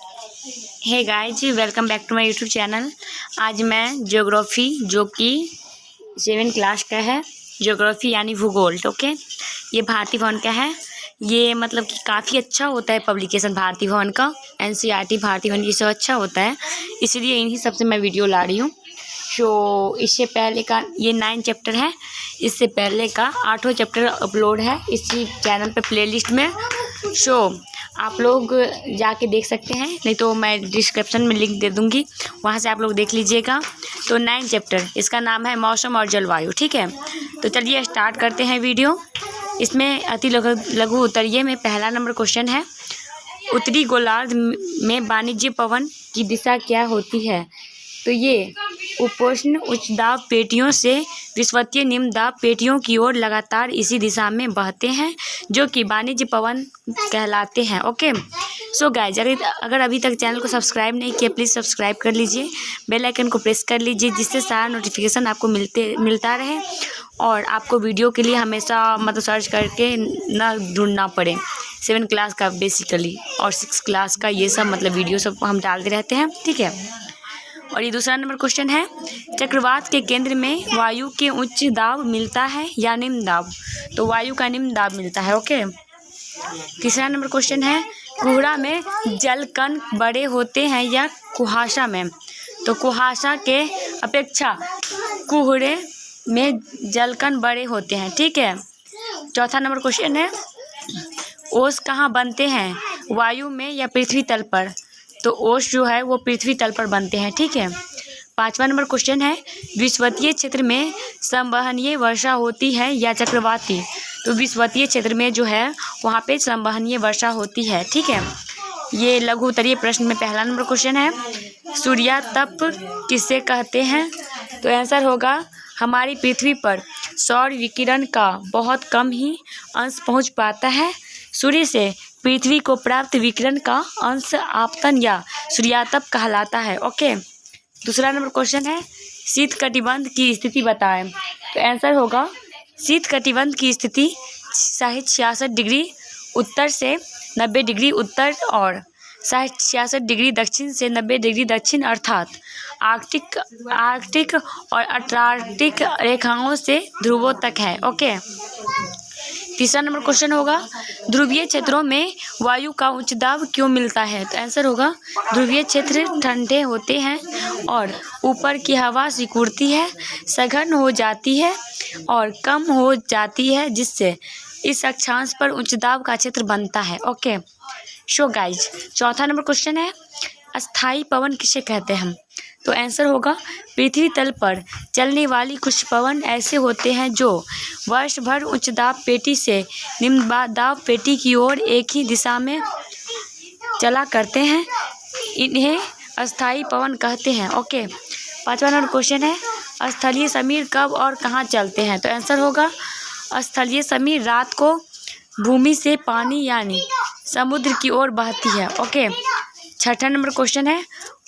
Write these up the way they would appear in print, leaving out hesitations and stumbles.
Hey guys, welcome back to my YouTube channel. आज मैं geography जो कि 7th क्लास का है, ज्योग्राफी यानी भूगोल। ओके, ये भारती भवन का है। ये मतलब कि काफ़ी अच्छा होता है पब्लिकेशन भारती भवन का। NCERT भारती भवन ये सब अच्छा होता है, इसलिए इन्हीं सबसे मैं वीडियो ला रही हूँ। सो इससे पहले का ये 9 चैप्टर है, इससे पहले का 8वां चैप्टर अपलोड है इसी चैनल पे प्लेलिस्ट में। सो आप लोग जाके देख सकते हैं, नहीं तो मैं डिस्क्रिप्शन में लिंक दे दूँगी, वहाँ से आप लोग देख लीजिएगा। तो 9 चैप्टर, इसका नाम है मौसम और जलवायु। ठीक है, तो चलिए स्टार्ट करते हैं वीडियो। इसमें अति लघु उत्तरीय में पहला नंबर क्वेश्चन है, उत्तरी गोलार्ध में वाणिज्य पवन की दिशा क्या होती है? तो ये उपोष्ण उच्च दाब पेटियों से विषुवतीय निम्न दाब पेटियों की ओर लगातार इसी दिशा में बहते हैं, जो कि वाणिज्य पवन कहलाते हैं। ओके, सो गाइज, अगर अभी तक चैनल को सब्सक्राइब नहीं किया, प्लीज़ सब्सक्राइब कर लीजिए, बेल आइकन को प्रेस कर लीजिए, जिससे सारा नोटिफिकेशन आपको मिलता रहे और आपको वीडियो के लिए हमेशा मतलब सर्च करके ना ढूंढना पड़े। 7th क्लास का बेसिकली और 6th क्लास का ये सब मतलब वीडियो सब हम डालते रहते हैं। ठीक है, और ये दूसरा नंबर क्वेश्चन है, चक्रवात के केंद्र में वायु के उच्च दाब मिलता है या निम्न दाब? तो वायु का निम्न दाब मिलता है। ओके, तीसरा नंबर क्वेश्चन है, कोहरा में जलकण बड़े होते हैं या कुहासा में? तो कुहासा के अपेक्षा कोहरे में जलकण बड़े होते हैं। ठीक है, चौथा नंबर क्वेश्चन है, ओस कहाँ बनते हैं, वायु में या पृथ्वी तल पर? तो ओस जो है वो पृथ्वी तल पर बनते हैं। ठीक है, पांचवा नंबर क्वेश्चन है, विषुवतीय क्षेत्र में संवहनीय वर्षा होती है या चक्रवाती? तो विषुवतीय क्षेत्र में जो है वहाँ पे संवहनीय वर्षा होती है। ठीक है, ये लघु उत्तरीय प्रश्न में पहला नंबर क्वेश्चन है, सूर्यातप किसे कहते हैं? तो आंसर होगा, हमारी पृथ्वी पर सौर विकिरण का बहुत कम ही अंश पहुँच पाता है। सूर्य से पृथ्वी को प्राप्त विकिरण का अंश आपतन या सूर्यातप कहलाता है। ओके, दूसरा नंबर क्वेश्चन है, शीत कटिबंध की स्थिति बताएं। तो आंसर होगा, शीत कटिबंध की स्थिति 66 डिग्री उत्तर से 90 डिग्री उत्तर और 66 डिग्री दक्षिण से 90 डिग्री दक्षिण अर्थात आर्कटिक और अंटार्कटिक रेखाओं से ध्रुवों तक है। ओके, तीसरा नंबर क्वेश्चन होगा, ध्रुवीय क्षेत्रों में वायु का उच्च दाब क्यों मिलता है? तो आंसर होगा, ध्रुवीय क्षेत्र ठंडे होते हैं और ऊपर की हवा सिकुड़ती है, सघन हो जाती है और कम हो जाती है, जिससे इस अक्षांश पर उच्च दाब का क्षेत्र बनता है। ओके, सो गाइज, चौथा नंबर क्वेश्चन है, अस्थाई पवन किसे कहते हैं? तो आंसर होगा, पृथ्वी तल पर चलने वाली कुछ पवन ऐसे होते हैं जो वर्ष भर उच्च दाब पेटी से निम्न दाब पेटी की ओर एक ही दिशा में चला करते हैं, इन्हें अस्थाई पवन कहते हैं। ओके, पांचवा नंबर क्वेश्चन है, स्थलीय समीर कब और कहाँ चलते हैं? तो आंसर होगा, स्थलीय समीर रात को भूमि से पानी यानी समुद्र की ओर बहती है। ओके, छठा नंबर क्वेश्चन है,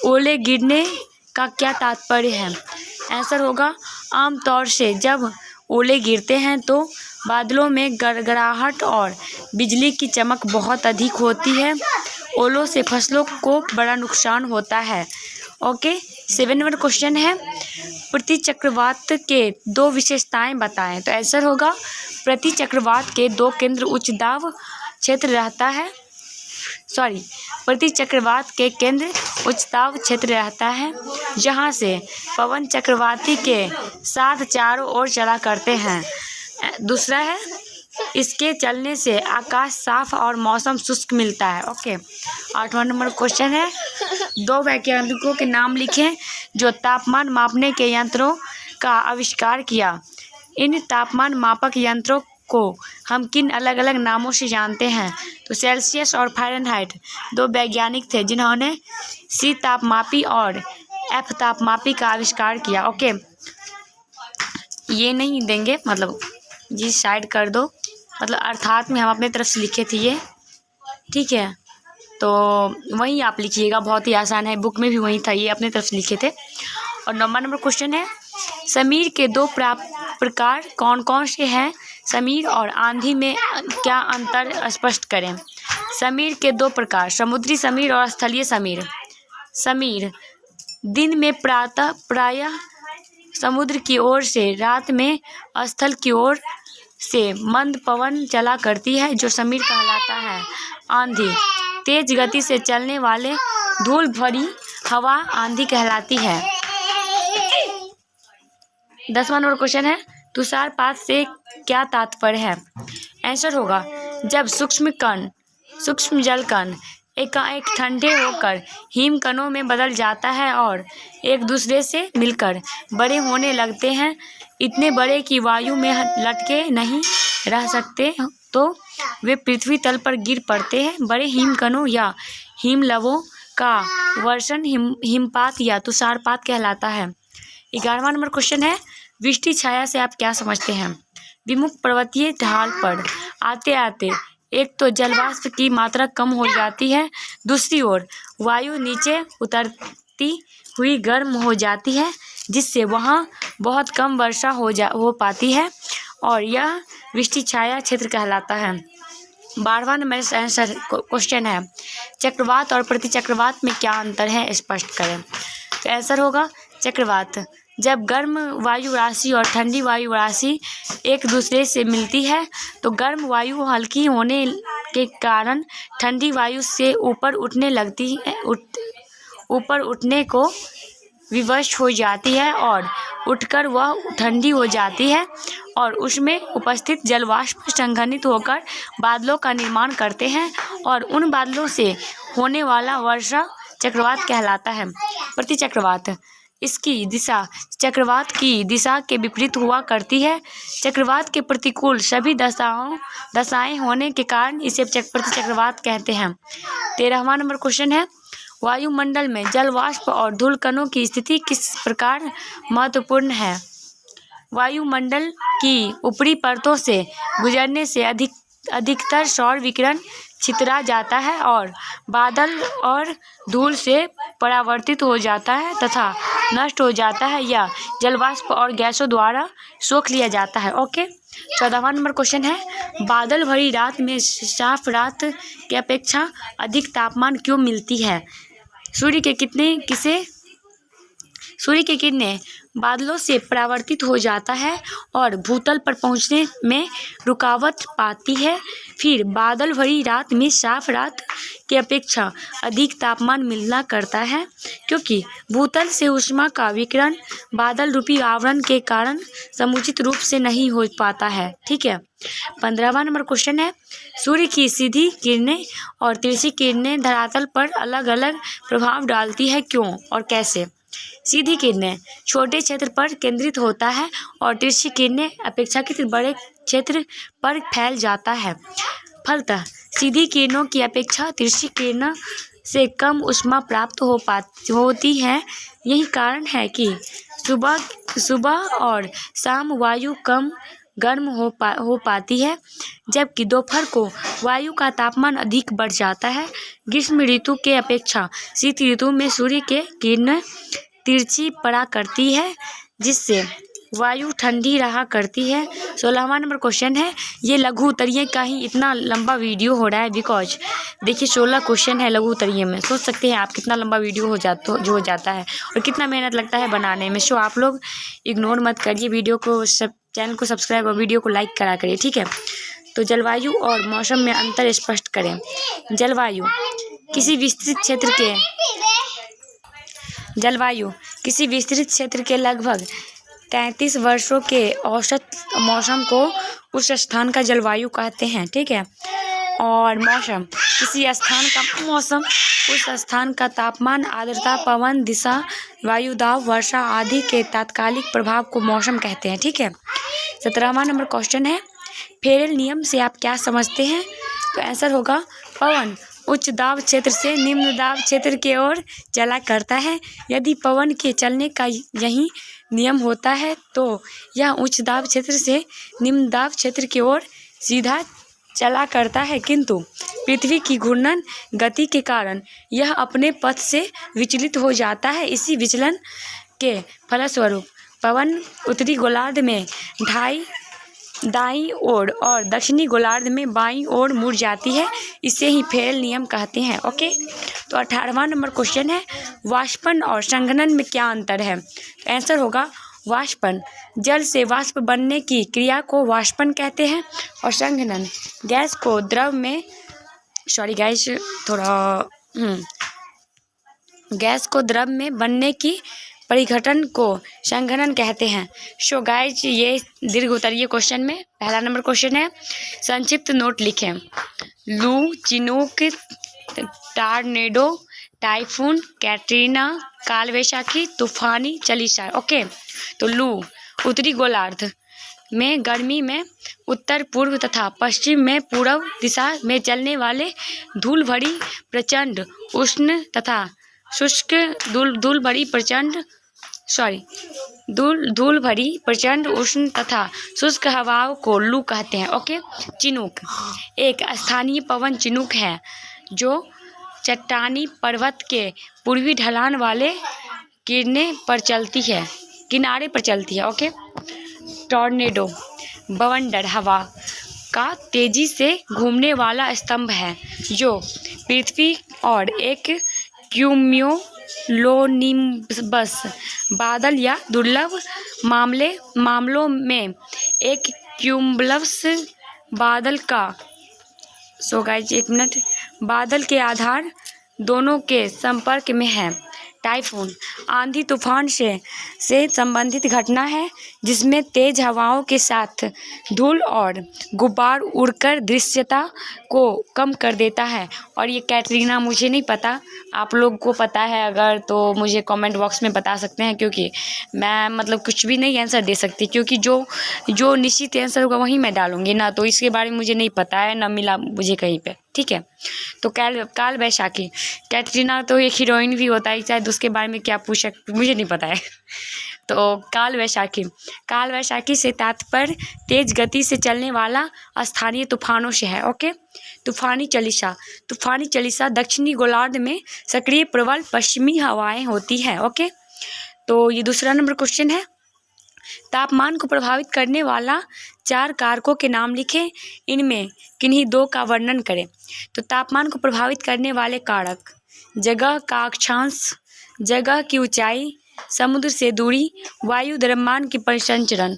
ओले गिरने का क्या तात्पर्य है? आंसर होगा, आमतौर से जब ओले गिरते हैं तो बादलों में गड़गड़ाहट और बिजली की चमक बहुत अधिक होती है। ओलों से फसलों को बड़ा नुकसान होता है। ओके, 7 नंबर क्वेश्चन है, प्रति चक्रवात के 2 विशेषताएं बताएं। तो आंसर होगा, प्रति चक्रवात के 2 केंद्र उच्च दाब क्षेत्र रहता है, प्रति चक्रवात के केंद्र उच्च दाब क्षेत्र रहता है, जहां से पवन चक्रवाती के साथ चारों ओर चला करते हैं। दूसरा है, इसके चलने से आकाश साफ और मौसम शुष्क मिलता है। ओके, 8वां नंबर क्वेश्चन है, 2 वैज्ञानिकों के नाम लिखें जो तापमान मापने के यंत्रों का आविष्कार किया। इन तापमान मापक यंत्रों को हम किन अलग अलग नामों से जानते हैं? तो सेल्सियस और फ़ारेनहाइट 2 वैज्ञानिक थे जिन्होंने C तापमापी और F तापमापी का आविष्कार किया। ओके, ये नहीं देंगे, मतलब जी साइड कर दो, मतलब अर्थात में हम अपने तरफ से लिखे थे ये। ठीक है, तो वही आप लिखिएगा, बहुत ही आसान है, बुक में भी वही था, ये अपने तरफ से लिखे थे। और 9वां नंबर क्वेश्चन है, समीर के 2 प्रकार कौन कौन से हैं? समीर और आंधी में क्या अंतर स्पष्ट करें? समीर के दो प्रकार, समुद्री समीर और स्थलीय समीर। समीर दिन में प्रायः समुद्र की ओर से, रात में स्थल की ओर से मंद पवन चला करती है जो समीर कहलाता है। आंधी तेज गति से चलने वाले धूल भरी हवा आंधी कहलाती है। 10वां नंबर क्वेश्चन है, तुषारपात से क्या तात्पर्य है? आंसर होगा जब सूक्ष्म जल कण एकाएक ठंडे होकर हिमकणों में बदल जाता है और एक दूसरे से मिलकर बड़े होने लगते हैं, इतने बड़े कि वायु में लटके नहीं रह सकते, तो वे पृथ्वी तल पर गिर पड़ते हैं। बड़े हिमकणों या हिमलवों का वर्षण हिमपात या तुषारपात कहलाता है। 11वां नंबर क्वेश्चन है, वृष्टि छाया से आप क्या समझते हैं? विमुख पर्वतीय ढाल पर आते आते एक तो जलवाष्प की मात्रा कम हो जाती है, दूसरी ओर वायु नीचे उतरती हुई गर्म हो जाती है, जिससे वहाँ बहुत कम वर्षा हो पाती है और यह वृष्टि छाया क्षेत्र कहलाता है। 12वां नंबर आंसर क्वेश्चन है, चक्रवात और प्रतिचक्रवात में क्या अंतर है, स्पष्ट करें। तो आंसर होगा चक्रवात जब गर्म वायु राशि और ठंडी वायु राशि एक दूसरे से मिलती है तो गर्म वायु हल्की होने के कारण ठंडी वायु से ऊपर उठने को विवश हो जाती है और उठकर वह ठंडी हो जाती है और उसमें उपस्थित जलवाष्प संघनित होकर बादलों का निर्माण करते हैं और उन बादलों से होने वाला वर्षा चक्रवात कहलाता है। प्रतिचक्रवात इसकी दिशा चक्रवात की दिशा के विपरीत हुआ करती है। चक्रवात के प्रतिकूल सभी दशाएं होने के कारण इसे प्रतिचक्रवात कहते हैं। 13वां नंबर क्वेश्चन है, वायुमंडल में जल वाष्प और धूल कणों की स्थिति किस प्रकार महत्वपूर्ण है? वायुमंडल की ऊपरी परतों से गुजरने से अधिकतर सौर विकिरण छितरा जाता है और बादल और धूल से परावर्तित हो जाता है तथा नष्ट हो जाता है या जलवाष्प और गैसों द्वारा सोख लिया जाता है। ओके। 14वां नंबर क्वेश्चन है, बादल भरी रात में साफ रात की अपेक्षा अधिक तापमान क्यों मिलती है? सूर्य की किरणें बादलों से परावर्तित हो जाता है और भूतल पर पहुंचने में रुकावट पाती है। फिर बादल भरी रात में साफ रात की अपेक्षा अधिक तापमान मिलना करता है क्योंकि भूतल से ऊष्मा का विकिरण बादल रूपी आवरण के कारण समुचित रूप से नहीं हो पाता है। ठीक है। 15वां नंबर क्वेश्चन है, सूर्य की सीधी किरणें और तिरछी किरणें धरातल पर अलग अलग प्रभाव डालती है, क्यों और कैसे? सीधी किरणें छोटे क्षेत्र पर केंद्रित होता है और तिरछी किरणें अपेक्षाकृत बड़े क्षेत्र पर फैल जाता है। फलतः सीधी किरणों की अपेक्षा तिरछी किरणों से कम ऊष्मा प्राप्त होती है। यही कारण है कि सुबह और शाम वायु कम गर्म हो पाती है, जबकि दोपहर को वायु का तापमान अधिक बढ़ जाता है। ग्रीष्म ऋतु के अपेक्षा शीत ऋतु में सूर्य के किरणें तिरछी पड़ा करती है, जिससे वायु ठंडी रहा करती है। 16वां नंबर क्वेश्चन है, ये लघु उत्तरीय का ही इतना लंबा वीडियो हो रहा है बिकॉज देखिए 16 क्वेश्चन है लघु उत्तरीय में। सोच सकते हैं आप कितना लंबा वीडियो हो जाता है और कितना मेहनत लगता है बनाने में। सो आप लोग इग्नोर मत करिए वीडियो को, चैनल को सब्सक्राइब और वीडियो को लाइक करा करिए। ठीक है। तो जलवायु और मौसम में अंतर स्पष्ट करें। जलवायु किसी विस्तृत क्षेत्र के लगभग 33 वर्षों के औसत मौसम को उस स्थान का जलवायु कहते हैं। ठीक है। और मौसम किसी स्थान का मौसम उस स्थान का तापमान, आर्द्रता, पवन दिशा, वायु दाब, वर्षा आदि के तात्कालिक प्रभाव को मौसम कहते हैं। ठीक है। 17वां नंबर क्वेश्चन है, फेरेल नियम से आप क्या समझते हैं? तो आंसर होगा पवन उच्च दाब क्षेत्र से निम्न दाब क्षेत्र की ओर चला करता है। यदि पवन के चलने का यही नियम होता है तो यह उच्च दाब क्षेत्र से निम्न दाब क्षेत्र की ओर सीधा चला करता है, किंतु पृथ्वी की घूर्णन गति के कारण यह अपने पथ से विचलित हो जाता है। इसी विचलन के फलस्वरूप पवन उत्तरी गोलार्ध में दाईं ओर और दक्षिणी गोलार्ध में बाईं ओर मुड़ जाती है। इसे ही फेरेल नियम कहते हैं। ओके, तो 18वां नंबर क्वेश्चन है, वाष्पन और संघनन में क्या अंतर है? तो आंसर होगा वाष्पन, जल से वाष्प बनने की क्रिया को वाष्पन कहते हैं, और संघनन गैस को द्रव में गैस को द्रव में बनने की परिघटन को संघनन कहते हैं। सो गाइज, ये दीर्घ उत्तरीय क्वेश्चन में पहला नंबर क्वेश्चन है, संक्षिप्त नोट लिखें। लू, चिनूक, टॉर्नेडो, टाइफून, कैटरीना, कालवैशाखी, तूफानी, चलिसा। ओके, तो लू उत्तरी गोलार्ध में गर्मी में उत्तर पूर्व तथा पश्चिम में पूर्व दिशा में चलने वाले धूल भरी प्रचंड उष्ण तथा शुष्क धूल भरी प्रचंड उष्ण तथा शुष्क हवाओं को लू कहते हैं। ओके, चिनूक एक स्थानीय पवन चिनूक है जो चट्टानी पर्वत के पूर्वी ढलान वाले किनारे पर चलती है। ओके, टॉर्नेडो बवंडर हवा का तेजी से घूमने वाला स्तंभ है जो पृथ्वी और एक क्यूम्यूलोनिम्बस बादल या दुर्लभ मामलों में एक क्यूम्बलस बादल बादल के आधार दोनों के संपर्क में है। टाइफून आंधी तूफान से संबंधित घटना है जिसमें तेज हवाओं के साथ धूल और गुब्बार उड़कर दृश्यता को कम कर देता है। और ये कैटरीना मुझे नहीं पता, आप लोग को पता है अगर तो मुझे कमेंट बॉक्स में बता सकते हैं, क्योंकि मैं कुछ भी नहीं आंसर दे सकती, क्योंकि जो निश्चित आंसर होगा वही मैं डालूंगी ना, तो इसके बारे में मुझे नहीं पता है, ना मिला मुझे कहीं पे। ठीक है, तो काल वैशाखी, कैटरीना तो एक हीरोइन भी होता है शायद, उसके बारे में क्या पूछ सकते मुझे नहीं पता है। तो काल वैशाखी से तात्पर्य तेज गति से चलने वाला स्थानीय तूफानों से है। ओके, तूफानी चलिसा दक्षिणी गोलार्ध में सक्रिय प्रबल पश्चिमी हवाएं होती है। ओके, तो ये दूसरा नंबर क्वेश्चन है, तापमान को प्रभावित करने वाला 4 कारकों के नाम लिखें, इनमें किन्हीं 2 का वर्णन करें। तो तापमान को प्रभावित करने वाले कारक, जगह का अक्षांश, जगह की ऊंचाई, समुद्र से दूरी, वायु द्रव्यमान की परिसंचरण।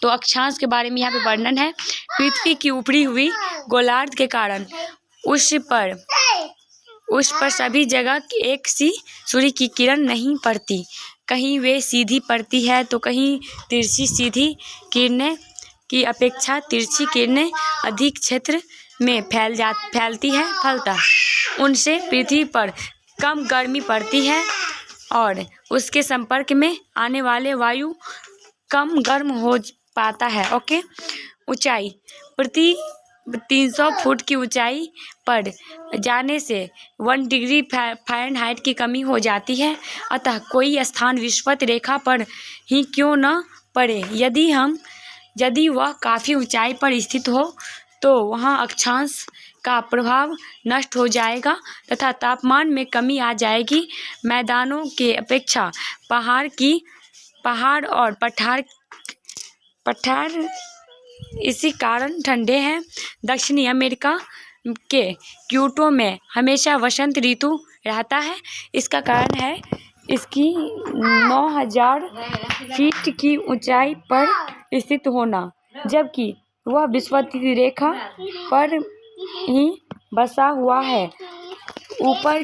तो अक्षांश के बारे में यहाँ पे वर्णन है, पृथ्वी की ऊपरी हुई गोलार्ध के कारण उस पर सभी जगह एक सी सूर्य की किरण नहीं पड़ती, कहीं वे सीधी पड़ती है तो कहीं तिरछी। सीधी किरणें की अपेक्षा तिरछी किरणें अधिक क्षेत्र में फैलती है, फलतः उनसे पृथ्वी पर कम गर्मी पड़ती है और उसके संपर्क में आने वाले वायु कम गर्म हो पाता है। ओके, ऊंचाई, प्रति 300 फुट की ऊंचाई पर जाने से 1 डिग्री फ़ारेनहाइट की कमी हो जाती है। अतः कोई स्थान विषुवत रेखा पर ही क्यों न पड़े, यदि वह काफ़ी ऊंचाई पर स्थित हो तो वहाँ अक्षांश का प्रभाव नष्ट हो जाएगा तथा तापमान में कमी आ जाएगी। मैदानों के अपेक्षा पहाड़ और पठार इसी कारण ठंडे हैं। दक्षिणी अमेरिका के क्योटो में हमेशा वसंत ऋतु रहता है। इसका कारण है इसकी 9000 फीट की ऊंचाई पर स्थित होना, जबकि वह विषुवत रेखा पर ही बसा हुआ है। ऊपर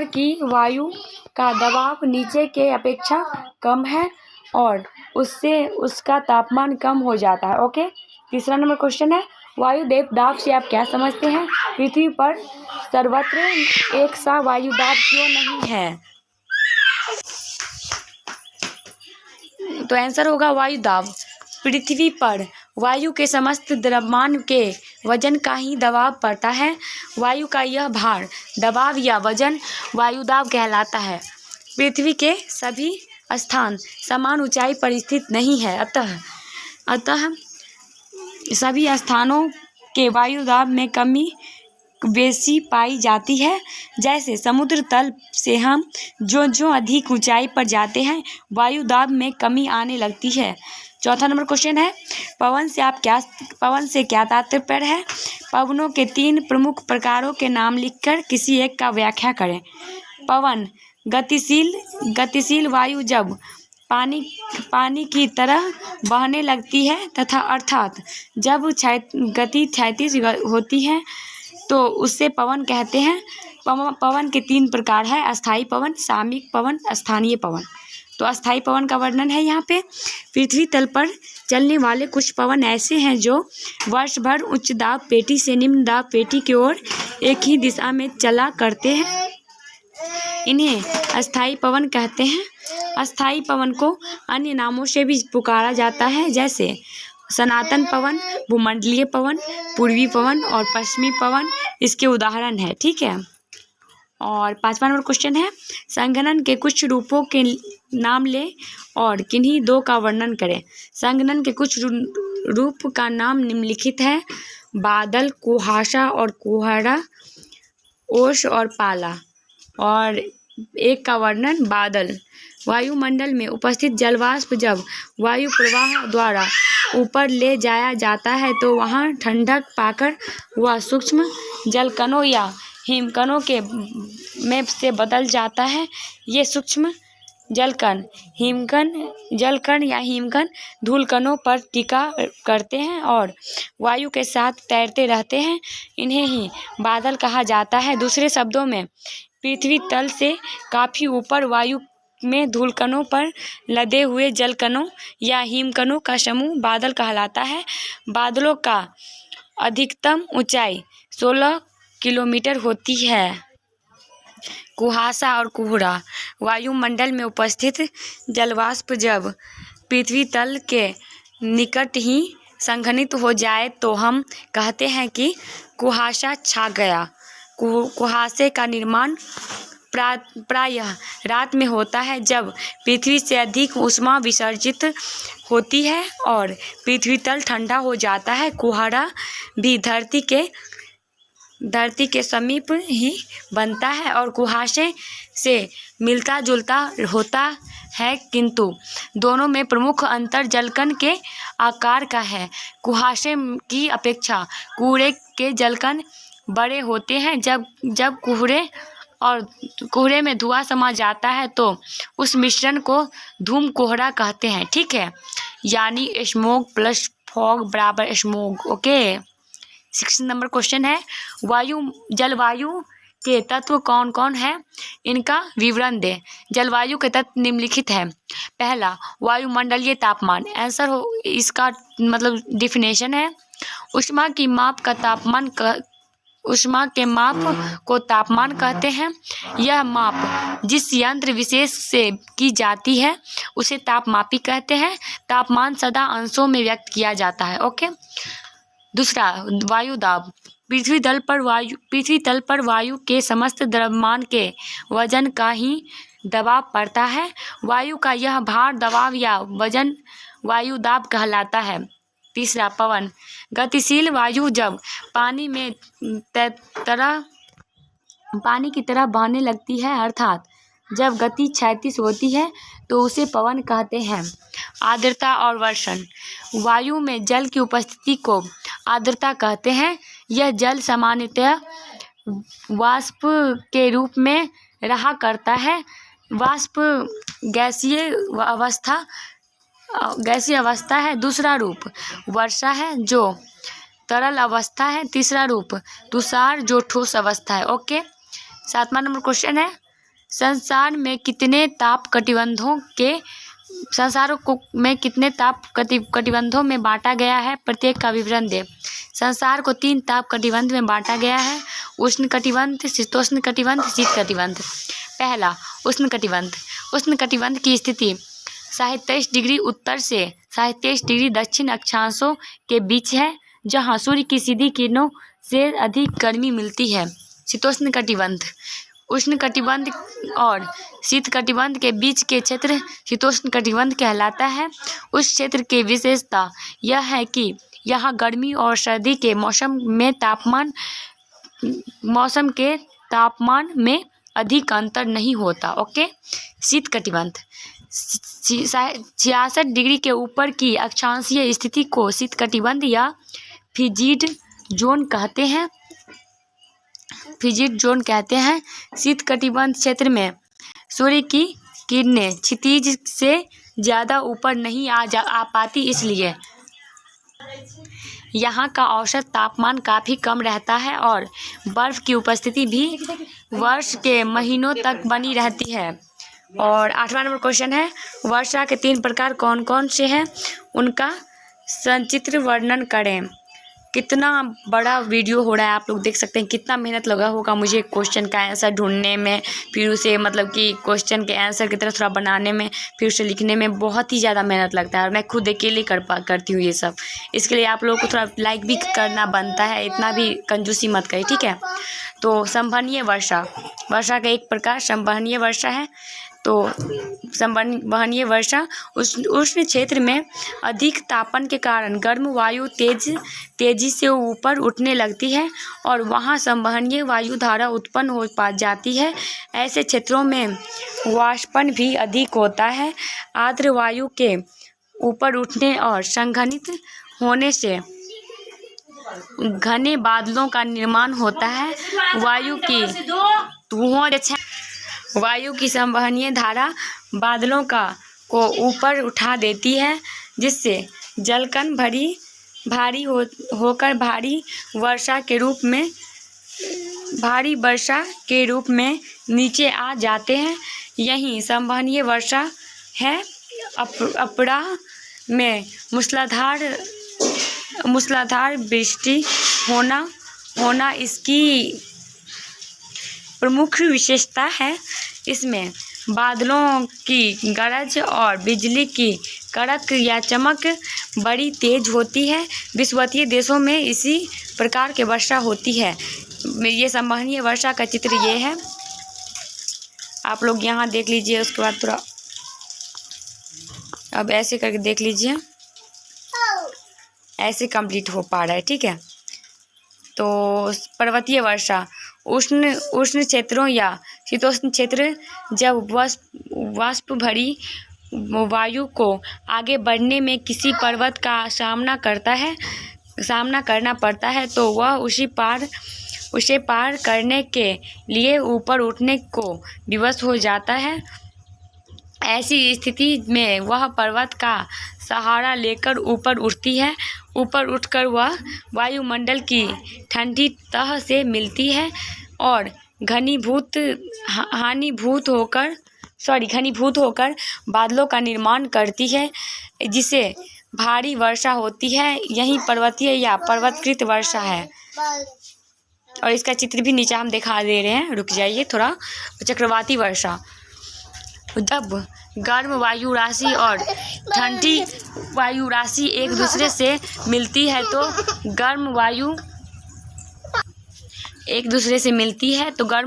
की वायु का दबाव नीचे के अपेक्षा कम है और उससे उसका तापमान कम हो जाता है। ओके, तीसरा नंबर क्वेश्चन है, वायु दाब से आप क्या समझते हैं? पृथ्वी पर सर्वत्र एक सा वायु दाब क्यों नहीं है? तो आंसर होगा वायु दाब। पृथ्वी पर वायु के समस्त द्रव्यमान के वजन का ही दबाव पड़ता है। वायु का यह भार, दबाव या वजन वायुदाब कहलाता है। पृथ्वी के सभी स्थान समान ऊंचाई पर स्थित नहीं है, अतः सभी स्थानों के वायुदाब में कमी बेसी पाई जाती है। जैसे समुद्र तल से हम जो अधिक ऊंचाई पर जाते हैं, वायुदाब में कमी आने लगती है। चौथा नंबर क्वेश्चन है, पवन से क्या तात्पर्य है? पवनों के 3 प्रमुख प्रकारों के नाम लिखकर किसी एक का व्याख्या करें। पवन, गतिशील वायु जब पानी की तरह बहने लगती है तथा अर्थात जब गति क्षैतिज होती है तो उससे पवन कहते हैं। पवन के 3 प्रकार है, अस्थायी पवन, सामयिक पवन, स्थानीय पवन। तो अस्थायी पवन का वर्णन है यहाँ पे। पृथ्वी तल पर चलने वाले कुछ पवन ऐसे हैं जो वर्ष भर उच्च दाब पेटी से निम्न दाब पेटी की ओर एक ही दिशा में चला करते हैं, इन्हें अस्थायी पवन कहते हैं। अस्थायी पवन को अन्य नामों से भी पुकारा जाता है, जैसे सनातन पवन, भूमंडलीय पवन, पूर्वी पवन और पश्चिमी पवन इसके उदाहरण है। ठीक है। और 5वां नंबर क्वेश्चन है, संघनन के कुछ रूपों के नाम ले और किन्हीं 2 का वर्णन करें। संघनन के कुछ रूप का नाम निम्नलिखित है, बादल, कुहासा और कुहरा, ओस और पाला। और एक का वर्णन, बादल, वायुमंडल में उपस्थित जलवाष्प जब वायु प्रवाह द्वारा ऊपर ले जाया जाता है तो वहाँ ठंडक पाकर वह सूक्ष्म जलकणों या हिमकणों के में से बदल जाता है। ये सूक्ष्म जलकण या हिमकण धूलकणों पर टिका करते हैं और वायु के साथ तैरते रहते हैं, इन्हें ही बादल कहा जाता है। दूसरे शब्दों में पृथ्वी तल से काफ़ी ऊपर वायु में धूलकणों पर लदे हुए जलकणों या हिमकणों का समूह बादल कहलाता है। बादलों का अधिकतम ऊंचाई 16 किलोमीटर होती है। कुहासा और कुहरा, वायुमंडल में उपस्थित जलवाष्प जब पृथ्वी तल के निकट ही संघनित हो जाए तो हम कहते हैं कि कुहासा छा गया। कुहासे का निर्माण प्रायः रात में होता है, जब पृथ्वी से अधिक ऊष्मा विसर्जित होती है और पृथ्वी तल ठंडा हो जाता है। कुहरा भी धरती के समीप ही बनता है और कुहासे से मिलता जुलता होता है, किंतु दोनों में प्रमुख अंतर जलकण के आकार का है। कुहासे की अपेक्षा कुहरे के जलकण बड़े होते हैं। जब कुहरे में धुआं समा जाता है तो उस मिश्रण को धूम कोहरा कहते हैं। ठीक है, यानी स्मोक प्लस फॉग बराबर स्मोक। ओके। 6 नंबर क्वेश्चन है, जलवायु के तत्व कौन कौन है, इनका विवरण दें। जलवायु के तत्व निम्नलिखित है। पहला, वायुमंडलीय तापमान। आंसर हो इसका मतलब डिफिनेशन है, ऊष्मा के माप को तापमान कहते हैं। यह माप जिस यंत्र विशेष से की जाती है उसे तापमापी कहते हैं। तापमान सदा अंशों में व्यक्त किया जाता है। ओके। दूसरा, वायु दाब। पृथ्वी तल पर वायु के समस्त द्रव्यमान के वजन का ही दबाव पड़ता है। वायु का यह भार, दबाव या वजन वायु दाब कहलाता है। तीसरा, पवन। गतिशील वायु जब पानी की तरह बहने लगती है, अर्थात जब गति क्षैतिज होती है तो उसे पवन कहते हैं। आर्द्रता और वर्षण। वायु में जल की उपस्थिति को आर्द्रता कहते हैं। यह जल सामान्यतः वाष्प के रूप में रहा करता है। वाष्प गैसीय अवस्था है। दूसरा रूप वर्षा है जो तरल अवस्था है। तीसरा रूप तुषार जो ठोस अवस्था है। ओके। 7वां नंबर क्वेश्चन है, संसार में कितने ताप कटिबंधों में बांटा गया है, प्रत्येक का विवरण दे। संसार को 3 ताप कटिबंध में बांटा गया है, उष्ण कटिबंध, शीतोष्ण कटिबंध, शीत कटिबंध। पहला, उष्ण कटिबंध। उष्ण कटिबंध की स्थिति 27 डिग्री उत्तर से 27 डिग्री दक्षिण अक्षांशों के बीच है, जहां सूर्य की सीधी किरणों से अधिक गर्मी मिलती है। शीतोष्ण कटिबंध। उष्ण कटिबंध और शीत कटिबंध के बीच के क्षेत्र शीतोष्ण कटिबंध कहलाता है। उस क्षेत्र की विशेषता यह है कि यहाँ गर्मी और सर्दी के मौसम के तापमान में अधिक अंतर नहीं होता। ओके। शीत कटिबंध। 66 डिग्री के ऊपर की अक्षांशीय स्थिति को शीतकटिबंध या फ्रिजिड जोन कहते हैं। फ्रिजिड जोन कहते हैं। शीतकटिबंध क्षेत्र में सूर्य की किरणें क्षितिज से ज़्यादा ऊपर नहीं आ पाती, इसलिए यहाँ का औसत तापमान काफ़ी कम रहता है और बर्फ़ की उपस्थिति भी वर्ष के महीनों तक बनी रहती है। और 8वां नंबर क्वेश्चन है, वर्षा के 3 प्रकार कौन कौन से हैं, उनका संचित्र वर्णन करें। कितना बड़ा वीडियो हो रहा है, आप लोग देख सकते हैं कितना मेहनत लगा होगा मुझे क्वेश्चन का आंसर ढूंढने में, फिर उसे मतलब कि क्वेश्चन के आंसर की तरह थोड़ा बनाने में, फिर उसे लिखने में बहुत ही ज़्यादा मेहनत लगता है और मैं खुद अकेले करती हूँ ये सब। इसके लिए आप लोगों को थोड़ा लाइक भी करना बनता है, इतना भी कंजूसी मत करिए, ठीक है। तो संवहनीय वर्षा, वर्षा का एक प्रकार संवहनीय वर्षा है। तो संवहनीय वर्षा उष्ण क्षेत्र में अधिक तापन के कारण गर्म वायु तेजी से ऊपर उठने लगती है और वहाँ संवहनीय वायु धारा उत्पन्न हो जाती है। ऐसे क्षेत्रों में वाष्पन भी अधिक होता है। आर्द्र वायु के ऊपर उठने और संघनित होने से घने बादलों का निर्माण होता है। वायु की संवहनीय धारा बादलों को ऊपर उठा देती है, जिससे जलकण भारी होकर भारी वर्षा के रूप में नीचे आ जाते हैं। यही संवहनीय वर्षा है। अप्रह में मूसलाधार वृष्टि होना इसकी प्रमुख विशेषता है। इसमें बादलों की गरज और बिजली की कड़क या चमक बड़ी तेज होती है। विषुवतीय देशों में इसी प्रकार की वर्षा होती है। ये संवहनीय वर्षा का चित्र ये है, आप लोग यहाँ देख लीजिए। उसके बाद थोड़ा अब ऐसे करके देख लीजिए, ऐसे कंप्लीट हो पा रहा है, ठीक है। तो पर्वतीय वर्षा उष्ण क्षेत्रों या शीतोष्ण क्षेत्र जब वाष्प भरी वायु को आगे बढ़ने में किसी पर्वत का सामना करना पड़ता है, तो वह उसे पार करने के लिए ऊपर उठने को विवश हो जाता है। ऐसी स्थिति में वह पर्वत का सहारा लेकर ऊपर उठती है। ऊपर उठकर वह वायुमंडल की ठंडी तह से मिलती है और घनीभूत होकर बादलों का निर्माण करती है, जिसे भारी वर्षा होती है। यही पर्वतीय या पर्वतकृत वर्षा है। और इसका चित्र भी नीचे हम दिखा दे रहे हैं, रुक जाइए थोड़ा। चक्रवाती वर्षा, जब गर्म वायु राशि और ठंडी वायु राशि एक दूसरे से मिलती है तो गर्म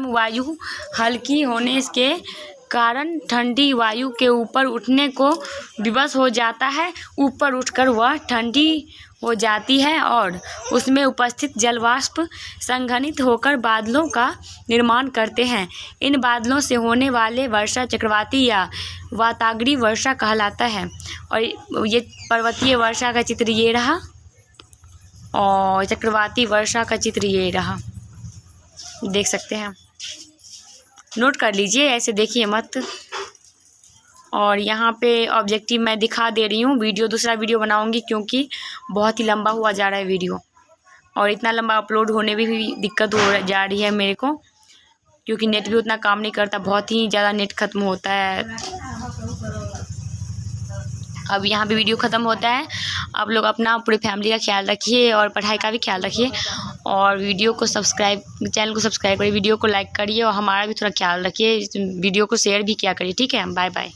वायु हल्की होने के कारण ठंडी वायु के ऊपर उठने को विवश हो जाता है। ऊपर उठकर वह ठंडी हो जाती है और उसमें उपस्थित जलवाष्प संघनित होकर बादलों का निर्माण करते हैं। इन बादलों से होने वाले वर्षा चक्रवाती या वाताग्रीय वर्षा कहलाता है। और ये पर्वतीय वर्षा का चित्र ये रहा और चक्रवाती वर्षा का चित्र ये रहा, देख सकते हैं। नोट कर लीजिए, ऐसे देखिए मत। और यहाँ पे ऑब्जेक्टिव मैं दिखा दे रही हूँ। दूसरा वीडियो बनाऊँगी क्योंकि बहुत ही लंबा हुआ जा रहा है वीडियो, और इतना लंबा अपलोड होने में भी दिक्कत हो जा रही है मेरे को, क्योंकि नेट भी उतना काम नहीं करता, बहुत ही ज़्यादा नेट ख़त्म होता है। अब यहाँ पे वीडियो ख़त्म होता है। आप लोग अपना पूरे फैमिली का ख्याल रखिए और पढ़ाई का भी ख्याल रखिए, और चैनल को सब्सक्राइब करिए, वीडियो को लाइक करिए और हमारा भी थोड़ा ख्याल रखिए। वीडियो को शेयर भी किया करिए, ठीक है। Bye bye.